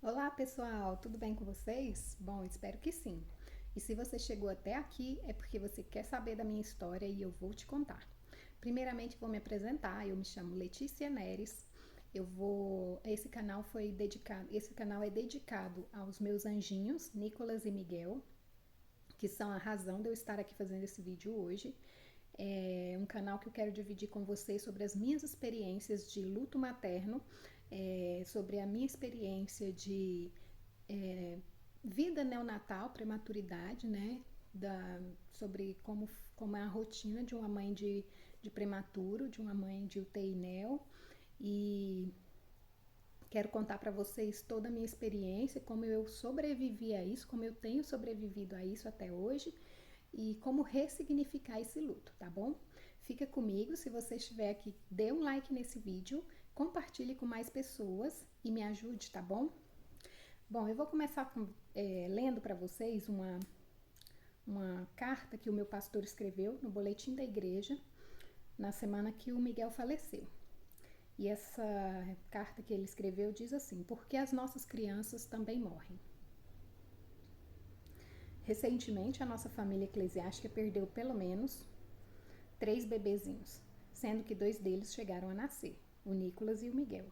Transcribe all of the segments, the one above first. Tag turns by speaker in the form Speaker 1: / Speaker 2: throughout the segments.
Speaker 1: Olá pessoal, tudo bem com vocês? Bom, espero que sim. E se você chegou até aqui é porque você quer saber da minha história e eu vou te contar. Primeiramente vou me apresentar, eu me chamo Letícia Neres. Esse canal é dedicado aos meus anjinhos, Nicolas e Miguel, que são a razão de eu estar aqui fazendo esse vídeo hoje. É um canal que eu quero dividir com vocês sobre as minhas experiências de luto materno, sobre a minha experiência de é, vida neonatal, prematuridade, né? Sobre como é a rotina de uma mãe de prematuro, de uma mãe de UTI neo. E quero contar para vocês toda a minha experiência, como eu sobrevivi a isso, como eu tenho sobrevivido a isso até hoje e como ressignificar esse luto, tá bom? Fica comigo, se você estiver aqui, dê um like nesse vídeo, compartilhe com mais pessoas e me ajude, tá bom? Bom, eu vou começar lendo para vocês uma carta que o meu pastor escreveu no boletim da igreja na semana que o Miguel faleceu. E essa carta que ele escreveu diz assim: porque as nossas crianças também morrem. Recentemente, a nossa família eclesiástica perdeu pelo menos 3 bebezinhos, sendo que 2 deles chegaram a nascer, o Nicolas e o Miguel.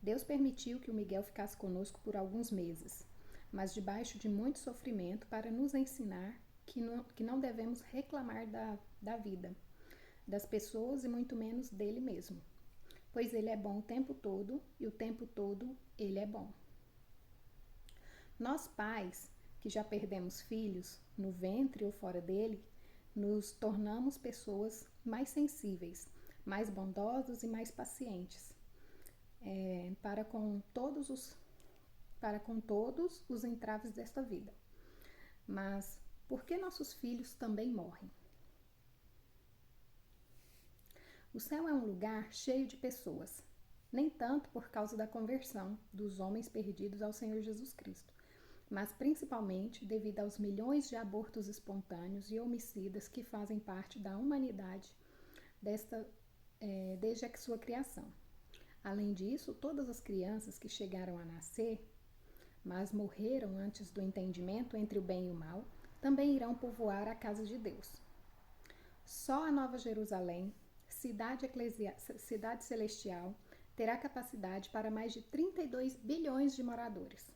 Speaker 1: Deus permitiu que o Miguel ficasse conosco por alguns meses, mas debaixo de muito sofrimento para nos ensinar que não devemos reclamar da vida, das pessoas e muito menos dele mesmo, pois ele é bom o tempo todo e o tempo todo ele é bom. Nós pais, que já perdemos filhos, no ventre ou fora dele, nos tornamos pessoas mais sensíveis, mais bondosos e mais pacientes para com todos os entraves desta vida. Mas por que nossos filhos também morrem? O céu é um lugar cheio de pessoas, nem tanto por causa da conversão dos homens perdidos ao Senhor Jesus Cristo, mas principalmente devido aos milhões de abortos espontâneos e homicidas que fazem parte da humanidade desde a sua criação. Além disso, todas as crianças que chegaram a nascer, mas morreram antes do entendimento entre o bem e o mal, também irão povoar a casa de Deus. Só a Nova Jerusalém, cidade celestial, terá capacidade para mais de 32 bilhões de moradores.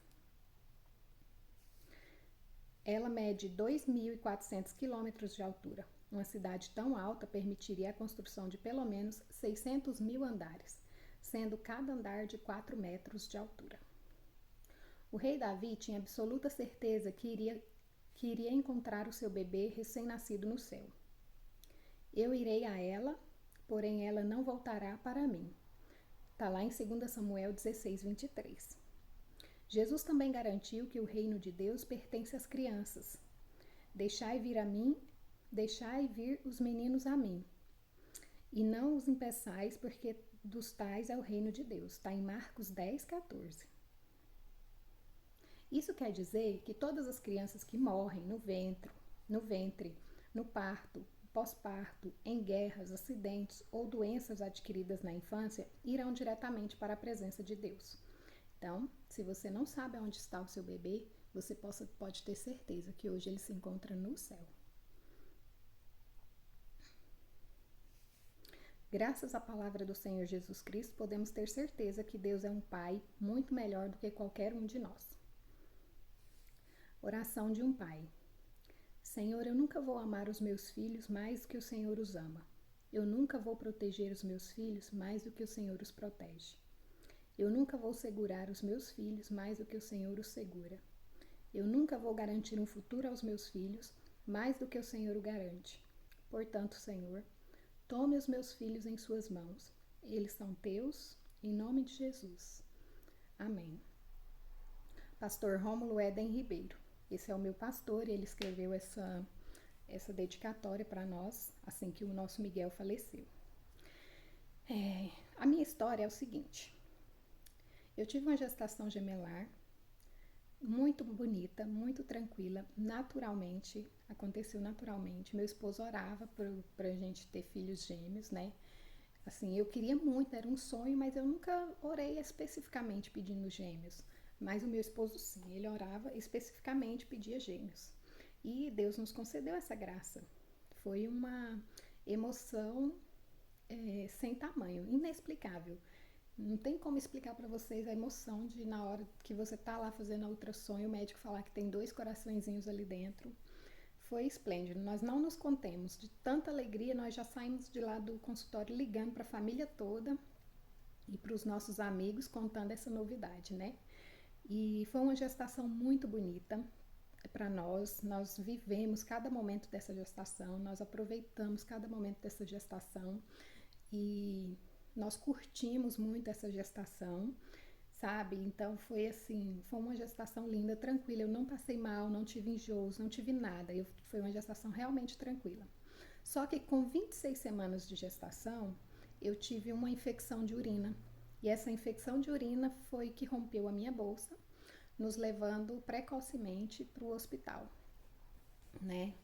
Speaker 1: Ela mede 2.400 quilômetros de altura. Uma cidade tão alta permitiria a construção de pelo menos 600 mil andares, sendo cada andar de 4 metros de altura. O rei Davi tinha absoluta certeza que iria encontrar o seu bebê recém-nascido no céu. Eu irei a ela, porém ela não voltará para mim. Está lá em 2 Samuel 16, 23. Jesus também garantiu que o reino de Deus pertence às crianças. Deixai vir os meninos a mim, e não os impeçais, porque dos tais é o reino de Deus. Está em Marcos 10, 14. Isso quer dizer que todas as crianças que morrem no ventre, no parto, pós-parto, em guerras, acidentes ou doenças adquiridas na infância irão diretamente para a presença de Deus. Então, se você não sabe onde está o seu bebê, você pode ter certeza que hoje ele se encontra no céu. Graças à palavra do Senhor Jesus Cristo, podemos ter certeza que Deus é um Pai muito melhor do que qualquer um de nós. Oração de um pai. Senhor, eu nunca vou amar os meus filhos mais do que o Senhor os ama. Eu nunca vou proteger os meus filhos mais do que o Senhor os protege. Eu nunca vou segurar os meus filhos mais do que o Senhor os segura. Eu nunca vou garantir um futuro aos meus filhos mais do que o Senhor o garante. Portanto, Senhor, tome os meus filhos em suas mãos. Eles são teus, em nome de Jesus. Amém. Pastor Rômulo Éden Ribeiro. Esse é o meu pastor e ele escreveu essa dedicatória para nós assim que o nosso Miguel faleceu. A minha história é o seguinte. Eu tive uma gestação gemelar muito bonita, muito tranquila, naturalmente, aconteceu naturalmente. Meu esposo orava pra gente ter filhos gêmeos, né? Assim, eu queria muito, era um sonho, mas eu nunca orei especificamente pedindo gêmeos. Mas o meu esposo sim, ele orava especificamente, pedia gêmeos. E Deus nos concedeu essa graça. Foi uma emoção sem tamanho, inexplicável. Não tem como explicar para vocês a emoção de na hora que você tá lá fazendo a ultrassom e o médico falar que tem 2 coraçõezinhos ali dentro. Foi esplêndido. Nós não nos contemos. De tanta alegria, nós já saímos de lá do consultório ligando para a família toda e para os nossos amigos contando essa novidade, né? E foi uma gestação muito bonita para nós. Nós vivemos cada momento dessa gestação, nós aproveitamos cada momento dessa gestação e nós curtimos muito essa gestação, sabe? Então foi assim, foi uma gestação linda, tranquila. Eu não passei mal, não tive enjoos, não tive nada. Foi uma gestação realmente tranquila. Só que com 26 semanas de gestação, eu tive uma infecção de urina. E essa infecção de urina foi que rompeu a minha bolsa, nos levando precocemente para o hospital, né?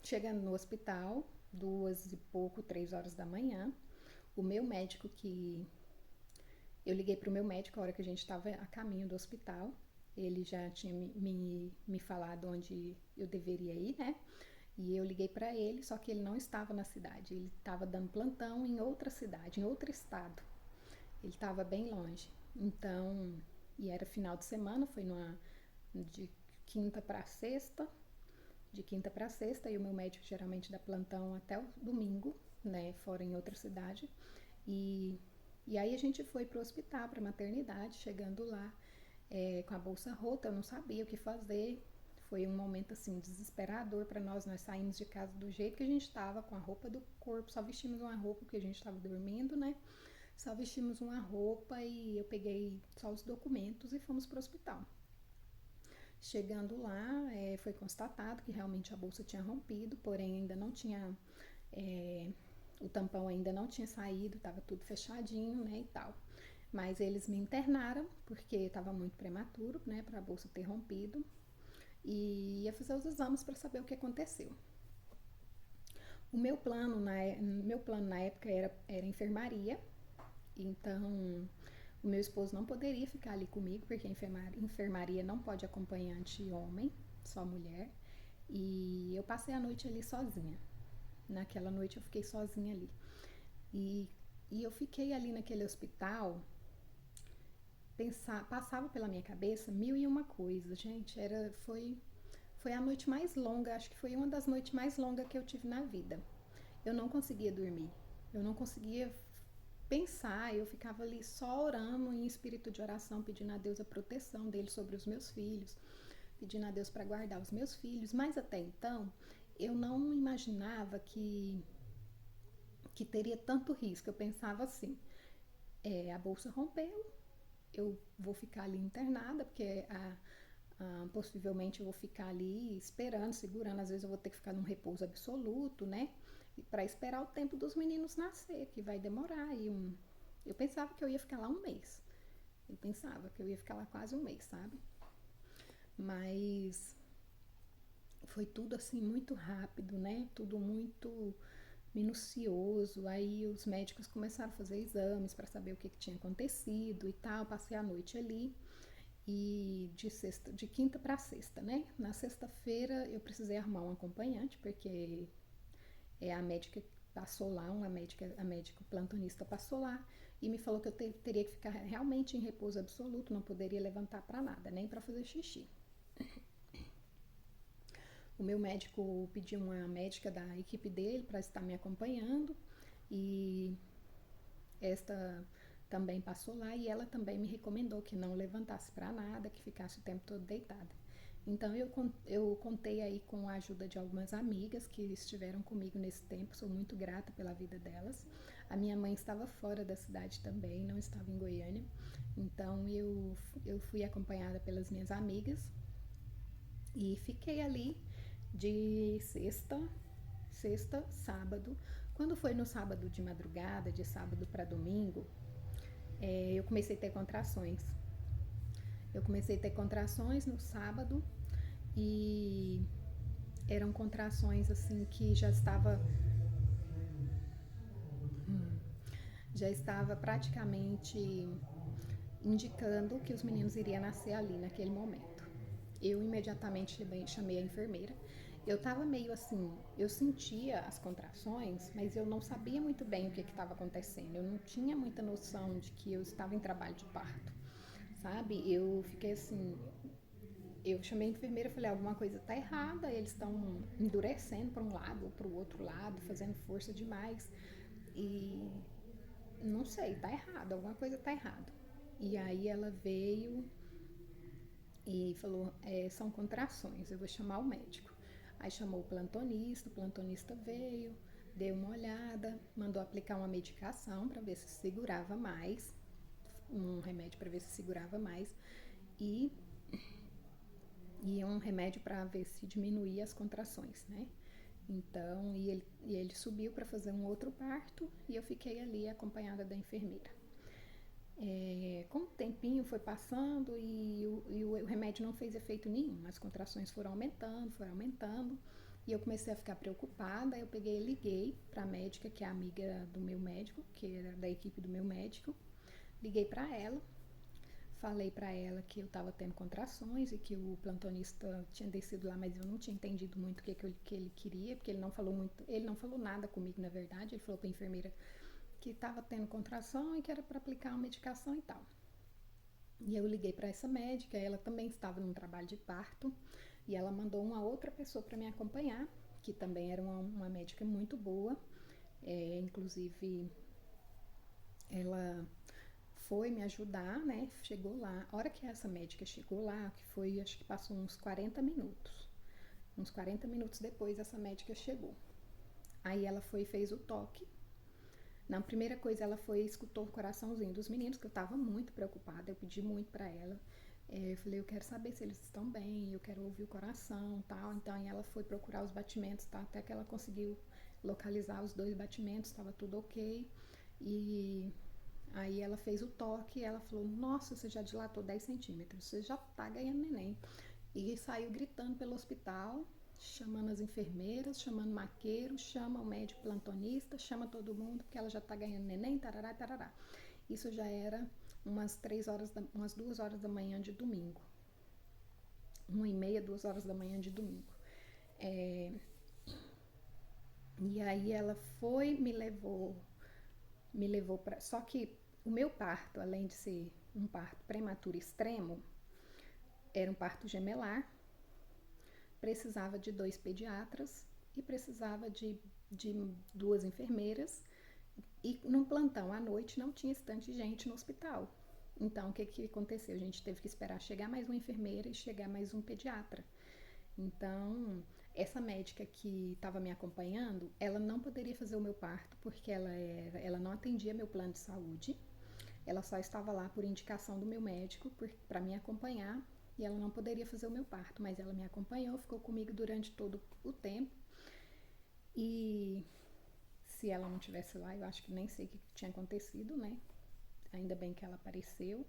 Speaker 1: Chegando no hospital, 2 e pouco, 3 horas da manhã, o meu médico que... Eu liguei para o meu médico a hora que a gente estava a caminho do hospital. Ele já tinha me falado onde eu deveria ir, né? E eu liguei para ele, só que ele não estava na cidade. Ele estava dando plantão em outra cidade, em outro estado. Ele estava bem longe. Então, e era final de semana, foi de quinta para sexta. De quinta para sexta, e o meu médico geralmente dá plantão até o domingo, né? Fora em outra cidade. E aí a gente foi pro hospital, pra maternidade, chegando lá com a bolsa rota, eu não sabia o que fazer. Foi um momento assim desesperador para nós. Nós saímos de casa do jeito que a gente estava, com a roupa do corpo, só vestimos uma roupa porque a gente estava dormindo, né? Só vestimos uma roupa e eu peguei só os documentos e fomos pro hospital. Chegando lá, foi constatado que realmente a bolsa tinha rompido, porém ainda não tinha... o tampão ainda não tinha saído, estava tudo fechadinho, né, e tal. Mas eles me internaram, porque estava muito prematuro, né, para a bolsa ter rompido. E ia fazer os exames para saber o que aconteceu. O meu plano na época era enfermaria, então o meu esposo não poderia ficar ali comigo, porque a enfermaria não pode acompanhante homem, só mulher. E eu passei a noite ali sozinha. Naquela noite eu fiquei sozinha ali. E, e eu fiquei ali naquele hospital, passava pela minha cabeça 1001 coisas, gente. Foi a noite mais longa, acho que foi uma das noites mais longas que eu tive na vida. Eu não conseguia dormir, eu não conseguia pensar, eu ficava ali só orando em espírito de oração, pedindo a Deus a proteção dele sobre os meus filhos, pedindo a Deus para guardar os meus filhos, mas até então eu não imaginava que teria tanto risco. Eu pensava assim, a bolsa rompeu, eu vou ficar ali internada, porque possivelmente eu vou ficar ali esperando, segurando, às vezes eu vou ter que ficar num repouso absoluto, né? Para esperar o tempo dos meninos nascer, que vai demorar. Eu pensava que eu ia ficar lá um mês. Eu pensava que eu ia ficar lá quase um mês, sabe? Mas foi tudo assim muito rápido, né? Tudo muito minucioso. Aí os médicos começaram a fazer exames para saber o que tinha acontecido e tal. Passei a noite ali e de quinta para sexta, né? Na sexta-feira eu precisei arrumar um acompanhante, porque a médica passou lá, a médica plantonista passou lá e me falou que eu teria que ficar realmente em repouso absoluto, não poderia levantar para nada, nem para fazer xixi. O meu médico pediu uma médica da equipe dele para estar me acompanhando e esta também passou lá e ela também me recomendou que não levantasse para nada, que ficasse o tempo todo deitada. Então eu contei aí com a ajuda de algumas amigas que estiveram comigo nesse tempo, sou muito grata pela vida delas. A minha mãe estava fora da cidade também, não estava em Goiânia, então eu fui acompanhada pelas minhas amigas e fiquei ali de sexta, sábado. Quando foi no sábado de madrugada, de sábado para domingo, eu comecei a ter contrações. Eu comecei a ter contrações no sábado e eram contrações assim que já estava praticamente indicando que os meninos iriam nascer ali naquele momento. Eu imediatamente chamei a enfermeira. Eu estava meio assim, eu sentia as contrações, mas eu não sabia muito bem o que estava acontecendo. Eu não tinha muita noção de que eu estava em trabalho de parto, sabe? Eu fiquei assim, eu chamei a enfermeira e falei, alguma coisa está errada, eles estão endurecendo para um lado ou para o outro lado, fazendo força demais. E não sei, tá errado, alguma coisa tá errada. E aí ela veio e falou, são contrações, eu vou chamar o médico. Aí chamou o plantonista veio, deu uma olhada, mandou aplicar uma medicação para ver se segurava mais, um remédio para ver se segurava mais, e, e um remédio para ver se diminuía as contrações, né? Então, ele subiu para fazer um outro parto e eu fiquei ali acompanhada da enfermeira. Com o tempinho foi passando e o remédio não fez efeito nenhum. As contrações foram aumentando. E eu comecei a ficar preocupada. Eu peguei e liguei para a médica, que é amiga do meu médico, que era da equipe do meu médico. Liguei para ela, falei para ela que eu estava tendo contrações e que o plantonista tinha descido lá, mas eu não tinha entendido muito o que ele queria, porque ele não falou nada comigo, na verdade. Ele falou para a enfermeira que estava tendo contração e que era para aplicar uma medicação e tal. E eu liguei para essa médica, ela também estava num trabalho de parto, e ela mandou uma outra pessoa para me acompanhar, que também era uma médica muito boa. Inclusive, ela foi me ajudar, né? Chegou lá. A hora que essa médica chegou lá, que foi, acho que passou uns 40 minutos. Uns 40 minutos depois, essa médica chegou. Aí ela foi e fez o toque. Na primeira coisa, ela foi e escutou o coraçãozinho dos meninos, que eu estava muito preocupada, eu pedi muito para ela. Eu falei, eu quero saber se eles estão bem, eu quero ouvir o coração, tal. Então, ela foi procurar os batimentos, tá? Até que ela conseguiu localizar os 2 batimentos, estava tudo ok. E aí ela fez o toque e ela falou, nossa, você já dilatou 10 centímetros, você já tá ganhando neném. E saiu gritando pelo hospital, chamando as enfermeiras, chamando o maqueiro, chama o médico plantonista, chama todo mundo, porque ela já tá ganhando neném, tarará, tarará. Isso já era umas 2 horas da manhã de domingo. 1h30, 2 horas da manhã de domingo. E aí ela foi, me levou para. Só que o meu parto, além de ser um parto prematuro extremo, era um parto gemelar, precisava de 2 pediatras e precisava de 2 enfermeiras. E num plantão à noite não tinha estante de gente no hospital. Então, o que aconteceu? A gente teve que esperar chegar mais uma enfermeira e chegar mais um pediatra. Então, essa médica que estava me acompanhando, ela não poderia fazer o meu parto porque ela não atendia meu plano de saúde. Ela só estava lá por indicação do meu médico para me acompanhar e ela não poderia fazer o meu parto, mas ela me acompanhou, ficou comigo durante todo o tempo. E se ela não estivesse lá, eu acho que nem sei o que tinha acontecido, né? Ainda bem que ela apareceu.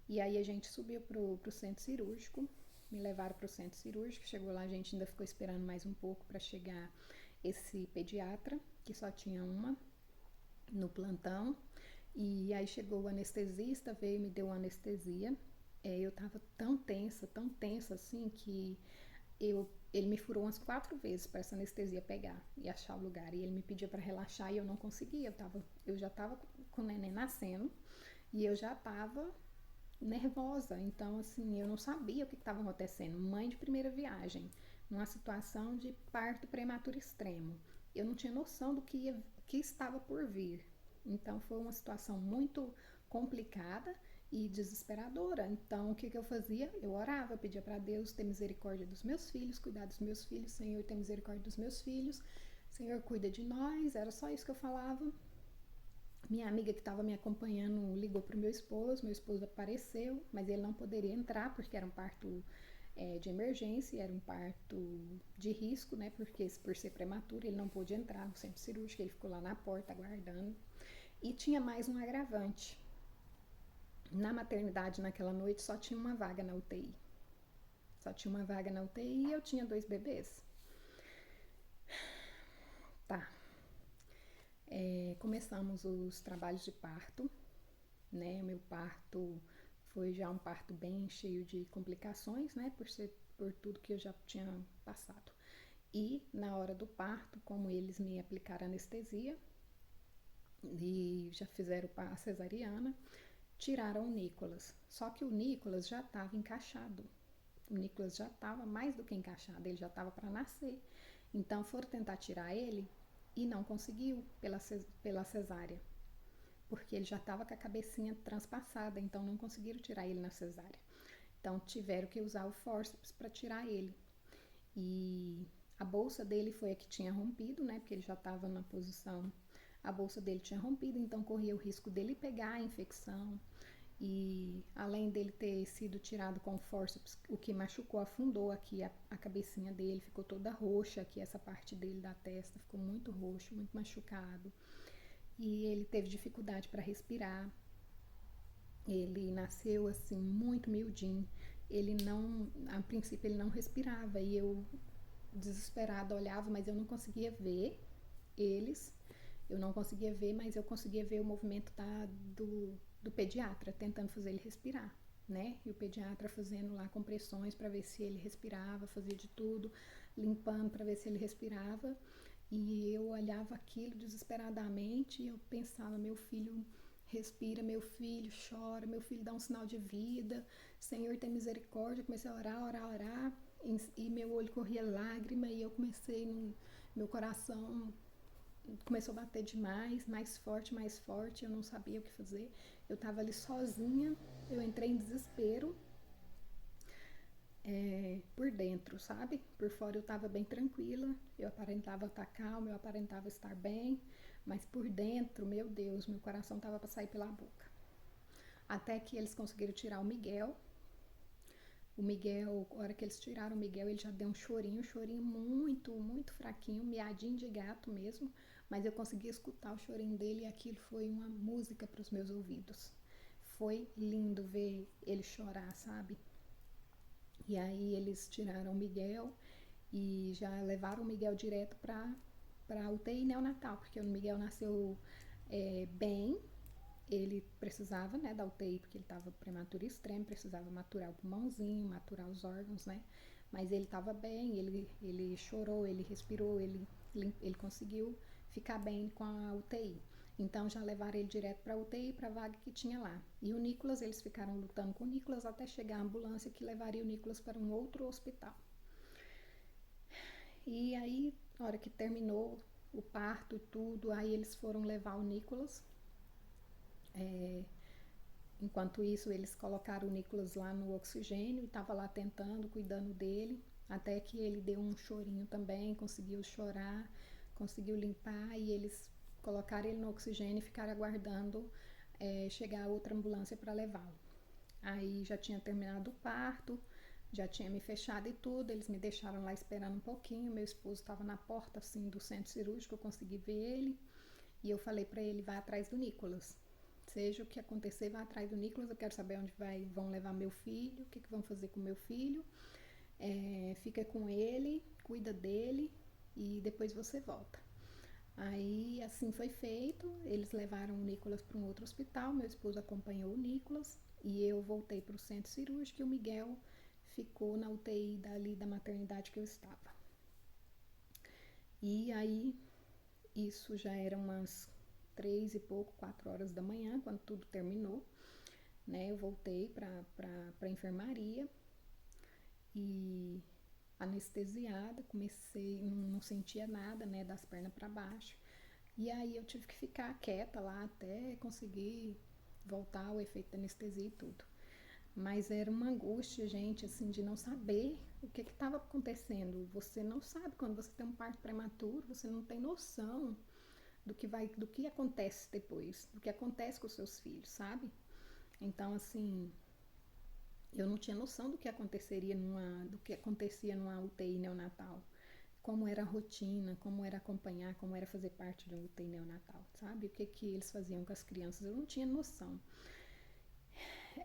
Speaker 1: E aí a gente subiu pro centro cirúrgico, me levaram pro centro cirúrgico, chegou lá, a gente ainda ficou esperando mais um pouco para chegar esse pediatra, que só tinha uma no plantão. E aí chegou o anestesista, veio e me deu anestesia. Eu tava tão tensa assim, que ele me furou umas 4 vezes para essa anestesia pegar e achar o lugar. E ele me pedia para relaxar e eu não conseguia. Eu já tava com o neném nascendo e eu já tava nervosa. Então, assim, eu não sabia o que estava acontecendo. Mãe de primeira viagem, numa situação de parto prematuro extremo. Eu não tinha noção do que estava por vir. Então, foi uma situação muito complicada e desesperadora. Então, o que eu fazia? Eu orava, pedia para Deus ter misericórdia dos meus filhos, cuidar dos meus filhos. Senhor, ter misericórdia dos meus filhos. Senhor, cuida de nós. Era só isso que eu falava. Minha amiga que estava me acompanhando ligou para o meu esposo apareceu, mas ele não poderia entrar porque era um parto de emergência, era um parto de risco, né? Porque por ser prematuro ele não pôde entrar no centro cirúrgico, ele ficou lá na porta aguardando. E tinha mais um agravante. Na maternidade naquela noite só tinha uma vaga na UTI. Só tinha uma vaga na UTI e eu tinha 2 bebês. Tá. Começamos os trabalhos de parto, né? Meu parto Foi já um parto bem cheio de complicações, né? Por tudo que eu já tinha passado. E na hora do parto, como eles me aplicaram anestesia e já fizeram a cesariana, tiraram o Nicolas. Só que o Nicolas já estava encaixado. O Nicolas já estava mais do que encaixado, ele já estava para nascer. Então foram tentar tirar ele e não conseguiu pela cesárea, porque ele já estava com a cabecinha transpassada, então não conseguiram tirar ele na cesárea. Então tiveram que usar o fórceps para tirar ele. E a bolsa dele foi a que tinha rompido, né? Porque ele já estava na posição. A bolsa dele tinha rompido, então corria o risco dele pegar a infecção. E além dele ter sido tirado com fórceps, o que machucou, afundou aqui a cabecinha dele, ficou toda roxa aqui, essa parte dele da testa ficou muito roxo, muito machucado. E ele teve dificuldade para respirar. Ele nasceu assim muito miudinho. Ele não, a princípio ele não respirava e eu desesperada olhava, mas eu não conseguia ver eles. Eu não conseguia ver, mas eu conseguia ver o movimento do pediatra tentando fazer ele respirar, né? E o pediatra fazendo lá compressões para ver se ele respirava, fazia de tudo, limpando para ver se ele respirava. E eu olhava aquilo desesperadamente e eu pensava, meu filho respira, meu filho chora, meu filho dá um sinal de vida, Senhor tem misericórdia. Comecei a orar, orar, orar, e meu olho corria lágrima e eu comecei, meu coração começou a bater demais, mais forte, eu não sabia o que fazer. Eu estava ali sozinha, eu entrei em desespero, por dentro, sabe? Por fora eu estava bem tranquila, eu aparentava estar calma, eu aparentava estar bem, mas por dentro, meu Deus, meu coração estava para sair pela boca. Até que eles conseguiram tirar o Miguel. O Miguel, a hora que eles tiraram o Miguel, ele já deu um chorinho muito, muito fraquinho, miadinho de gato mesmo, mas eu consegui escutar o chorinho dele e aquilo foi uma música para os meus ouvidos. Foi lindo ver ele chorar, sabe? E aí eles tiraram o Miguel e já levaram o Miguel direto para UTI neonatal, porque o Miguel nasceu bem. Ele precisava, né, da UTI porque ele estava prematuro extremo, precisava maturar o pulmãozinho, maturar os órgãos, né? Mas ele estava bem, ele chorou, ele respirou, ele conseguiu ficar bem com a UTI. Então já levaram ele direto para a UTI, para a vaga que tinha lá. E o Nicolas, eles ficaram lutando com o Nicolas até chegar a ambulância que levaria o Nicolas para um outro hospital. E aí, na hora que terminou o parto e tudo, aí eles foram levar o Nicolas. Enquanto isso, eles colocaram o Nicolas lá no oxigênio e estava lá tentando, cuidando dele, até que ele deu um chorinho também, conseguiu chorar, conseguiu limpar e eles colocaram ele no oxigênio e ficaram aguardando chegar a outra ambulância para levá-lo. Aí já tinha terminado o parto, já tinha me fechado e tudo, eles me deixaram lá esperando um pouquinho, meu esposo estava na porta assim do centro cirúrgico, eu consegui ver ele e eu falei para ele, vai atrás do Nicolas. Seja o que acontecer, vai atrás do Nicolas, eu quero saber onde vão levar meu filho, o que vão fazer com meu filho, fica com ele, cuida dele e depois você volta. Aí assim foi feito, eles levaram o Nicolas para um outro hospital, meu esposo acompanhou o Nicolas e eu voltei para o centro cirúrgico e o Miguel ficou na UTI dali da maternidade que eu estava. E aí, isso já era umas 3 e pouco, 4 horas da manhã, quando tudo terminou, né? Eu voltei para a enfermaria e anestesiada, comecei, não sentia nada, né, das pernas para baixo. E aí eu tive que ficar quieta lá até conseguir voltar ao efeito da anestesia e tudo. Mas era uma angústia, gente, assim, de não saber o que estava acontecendo. Você não sabe quando você tem um parto prematuro, você não tem noção do que acontece depois, do que acontece com os seus filhos, sabe? Então, assim, eu não tinha noção do que aconteceria do que acontecia numa UTI neonatal, como era a rotina, como era acompanhar, como era fazer parte de uma UTI neonatal, sabe? O que eles faziam com as crianças, eu não tinha noção.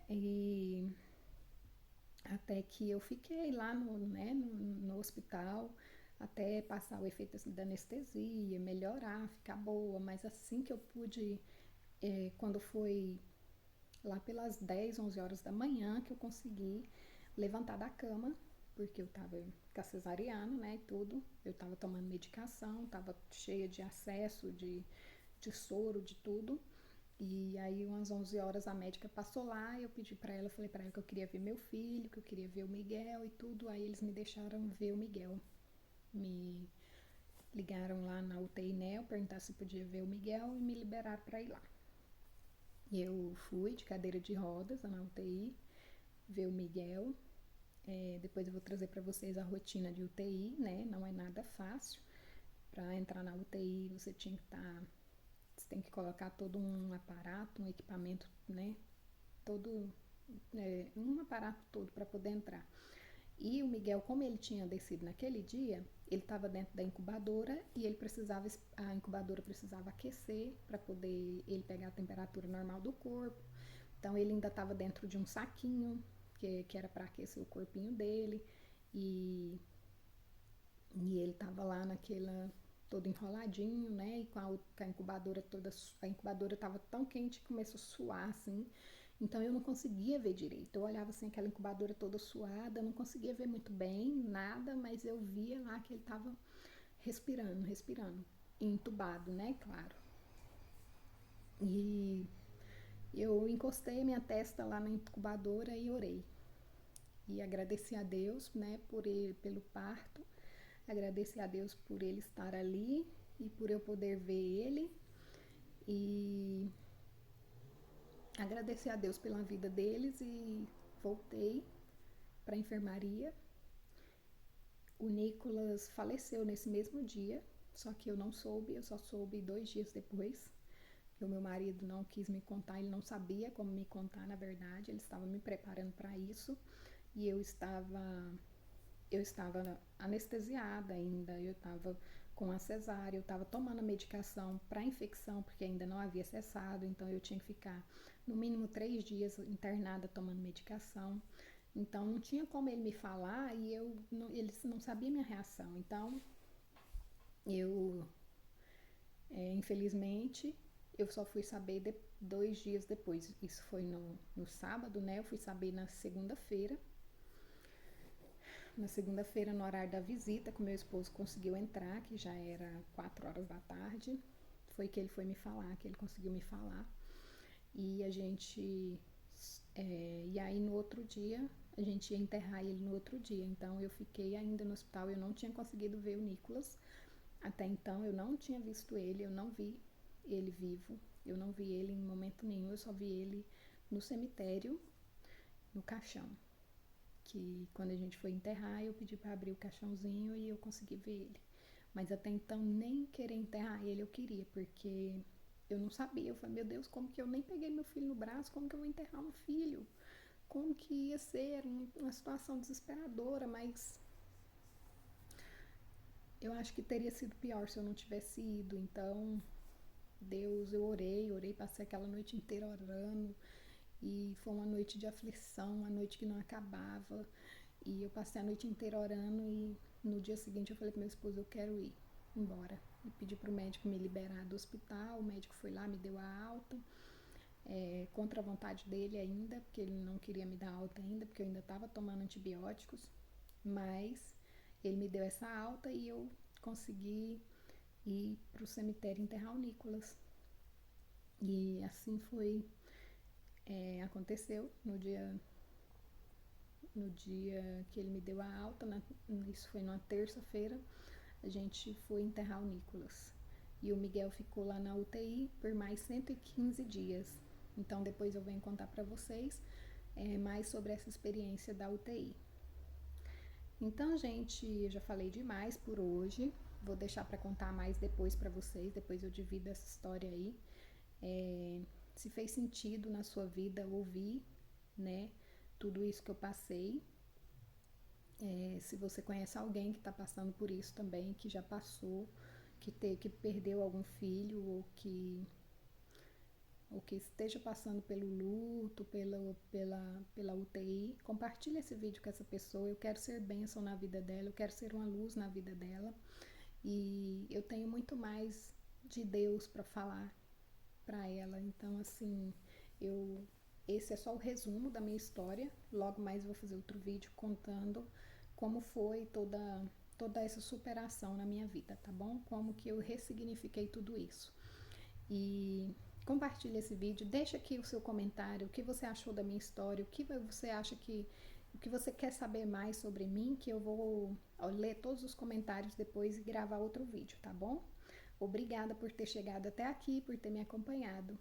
Speaker 1: E até que eu fiquei lá no hospital, até passar o efeito da anestesia, melhorar, ficar boa, mas assim que eu pude, quando foi lá pelas 10, 11 horas da manhã que eu consegui levantar da cama, porque eu tava com a cesariana, né, e tudo. Eu tava tomando medicação, tava cheia de acesso, de soro, de tudo. E aí, umas 11 horas, a médica passou lá, eu pedi pra ela, falei pra ela que eu queria ver meu filho, que eu queria ver o Miguel e tudo. Aí eles me deixaram ver o Miguel. Me ligaram lá na UTI NEO, perguntar se podia ver o Miguel e me liberaram pra ir lá. E eu fui de cadeira de rodas na UTI, ver o Miguel. Depois eu vou trazer pra vocês a rotina de UTI, né? Não é nada fácil. Pra entrar na UTI, você tem que colocar todo um aparato, um equipamento, né? Todo um aparato todo para poder entrar. E o Miguel, como ele tinha descido naquele dia, ele estava dentro da incubadora e a incubadora precisava aquecer para poder ele pegar a temperatura normal do corpo. Então ele ainda estava dentro de um saquinho que era para aquecer o corpinho dele e ele estava lá naquela todo enroladinho, né? E com a incubadora toda, a incubadora estava tão quente que começou a suar assim. Então eu não conseguia ver direito. Eu olhava assim aquela incubadora toda suada, não conseguia ver muito bem nada, mas eu via lá que ele estava respirando, entubado, né? Claro. E eu encostei a minha testa lá na incubadora e orei. E agradeci a Deus, né, pelo parto. Agradeci a Deus por ele estar ali e por eu poder ver ele. E agradeci a Deus pela vida deles e voltei para a enfermaria. O Nicolas faleceu nesse mesmo dia, só que eu não soube, eu só soube 2 dias depois. O meu marido não quis me contar, ele não sabia como me contar, na verdade, ele estava me preparando para isso e eu estava anestesiada ainda, eu estava com a cesárea, eu estava tomando a medicação para infecção, porque ainda não havia cessado, então eu tinha que ficar no mínimo 3 dias internada tomando medicação. Então não tinha como ele me falar e ele não sabia minha reação. Então eu, infelizmente, eu só fui saber 2 dias depois. Isso foi no sábado, né? Eu fui saber na segunda-feira. Na segunda-feira, no horário da visita, que meu esposo conseguiu entrar, que já era 4 horas da tarde, foi que ele foi me falar, que ele conseguiu me falar. E a gente. E aí no outro dia, a gente ia enterrar ele no outro dia. Então eu fiquei ainda no hospital, eu não tinha conseguido ver o Nicolas. Até então eu não tinha visto ele, eu não vi ele vivo, eu não vi ele em momento nenhum, eu só vi ele no cemitério, no caixão. Que quando a gente foi enterrar, eu pedi para abrir o caixãozinho e eu consegui ver ele. Mas até então nem querer enterrar ele eu queria, porque eu não sabia. Eu falei, meu Deus, como que eu nem peguei meu filho no braço, como que eu vou enterrar um filho? Como que ia ser uma situação desesperadora, mas eu acho que teria sido pior se eu não tivesse ido. Então, Deus, eu orei, passei aquela noite inteira orando. E foi uma noite de aflição, uma noite que não acabava. E eu passei a noite inteira orando e no dia seguinte eu falei pro meu esposo, eu quero ir embora. E pedi pro médico me liberar do hospital, o médico foi lá, me deu a alta, contra a vontade dele ainda, porque ele não queria me dar alta ainda, porque eu ainda estava tomando antibióticos, mas ele me deu essa alta e eu consegui ir pro cemitério enterrar o Nicolas. E assim foi, aconteceu no dia que ele me deu a alta, isso foi numa terça-feira, a gente foi enterrar o Nicolas. E o Miguel ficou lá na UTI por mais 115 dias. Então depois eu venho contar para vocês mais sobre essa experiência da UTI. Então, gente, eu já falei demais por hoje. Vou deixar para contar mais depois para vocês. Depois eu divido essa história aí. Se fez sentido na sua vida ouvir, né, tudo isso que eu passei. Se você conhece alguém que está passando por isso também, que já passou, que perdeu algum filho ou que esteja passando pelo luto, pela UTI, compartilhe esse vídeo com essa pessoa. Eu quero ser bênção na vida dela, eu quero ser uma luz na vida dela. E eu tenho muito mais de Deus para falar para ela. Então, assim, eu esse é só o resumo da minha história. Logo mais eu vou fazer outro vídeo contando como foi toda essa superação na minha vida, tá bom? Como que eu ressignifiquei tudo isso. E compartilhe esse vídeo, deixa aqui o seu comentário, o que você achou da minha história, o que você acha o que você quer saber mais sobre mim, que eu vou ler todos os comentários depois e gravar outro vídeo, tá bom? Obrigada por ter chegado até aqui, por ter me acompanhado.